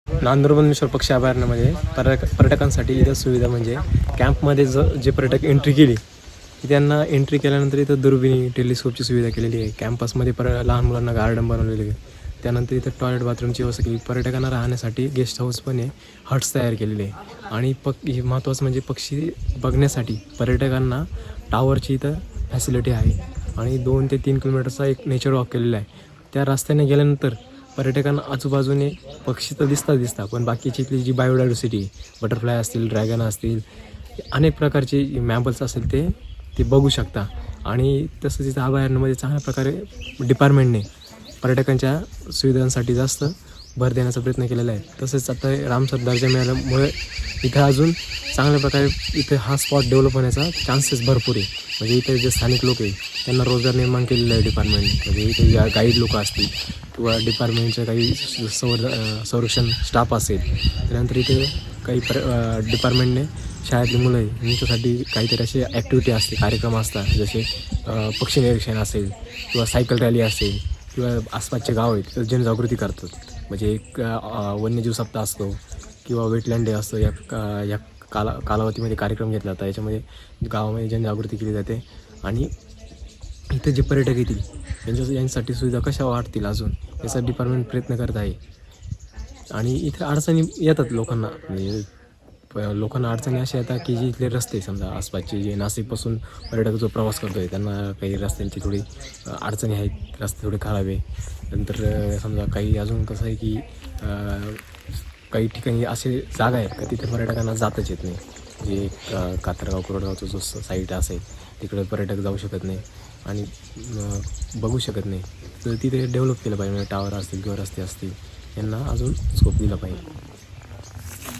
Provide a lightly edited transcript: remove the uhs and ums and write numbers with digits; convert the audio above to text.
नांदुरबांधेश्वर पक्षी अभयारण्यामध्ये पर्यटकांसाठी इथं सुविधा म्हणजे कॅम्पमध्ये जे पर्यटक एंट्री केली की त्यांना एंट्री केल्यानंतर इथं दुर्बिणी टेलिस्कोपची सुविधा केलेली आहे. कॅम्पसमध्ये लहान मुलांना गार्डन बनवलेले आहे. त्यानंतर इथं टॉयलेट बाथरूमची व्यवस्था केली. पर्यटकांना राहण्यासाठी गेस्ट हाऊस पण आहे, हट्स तयार केलेले आहे. आणि महत्त्वाचं म्हणजे पक्षी बघण्यासाठी पर्यटकांना टावरची इथं फॅसिलिटी आहे. आणि 2 ते 3 किलोमीटरचा एक नेचर वॉक केलेला आहे. त्या रस्त्याने गेल्यानंतर पर्यटकांना आजूबाजूने पक्षी तर दिसतात पण बाकीची इथली जी बायोडायव्हर्सिटी, बटरफ्लाय असतील, ड्रॅगन असतील, अनेक प्रकारचे मॅमल्स असतील ते बघू शकता. आणि तसंच इथं अभयारण्यामध्ये चांगल्या प्रकारे डिपार्टमेंटने पर्यटकांच्या सुविधांसाठी जास्त भर देण्याचा प्रयत्न केलेला आहे. तसेच आता रामसर दर्जा मिळाल्यामुळे इथं अजून चांगल्या प्रकारे इथे हा स्पॉट डेव्हलप होण्याचा चान्सेस भरपूर आहे. म्हणजे इथे जे स्थानिक लोक आहे त्यांना रोजगार निर्माण केलेला आहे डिपार्टमेंटने. म्हणजे इथे गाईड लोक असतील किंवा डिपार्टमेंटचे काही संरक्षण स्टाफ असेल. त्यानंतर इथे काही डिपार्टमेंटने शाळेतली मुलं आहे यांच्यासाठी काहीतरी असे ॲक्टिव्हिटी असते, कार्यक्रम असतात. जसे पक्षी निरीक्षण असेल किंवा सायकल रॅली असेल किंवा आसपासचे गाव आहेत तर जनजागृती करतात. म्हणजे एक वन्यजीव सप्ताह असतो किंवा वेटलँड डे असतो. या कालावधीमध्ये कार्यक्रम घेतला जाता. याच्यामध्ये गावामध्ये जनजागृती केली जाते. आणि इथे जे पर्यटक येतील यांच्यासाठी सुविधा कशा वाढतील अजून याचा डिपार्टमेंट प्रयत्न करत आहे. आणि इथे अडचणी येतात लोकांना. म्हणजे लोकांना अडचणी अशा येतात की जे इथले रस्ते समजा आसपासचे जे नाशिकपासून पर्यटक जो प्रवास करतो आहे त्यांना काही रस्त्यांची थोडी अडचणी आहेत. रस्ते थोडे खराब आहे. नंतर समजा काही अजून कसं आहे की काही ठिकाणी असे जागा आहेत का तिथे पर्यटकांना जाताच येत नाही. जे कातरगाव कुरडगावचा जो साईट असेल तिकडे पर्यटक जाऊ शकत नाही आणि बघू शकत नाही. तर तिथे डेव्हलप केलं पाहिजे. म्हणजे टावर असतील किंवा रस्ते असतील यांना अजून स्कोप दिला पाहिजे.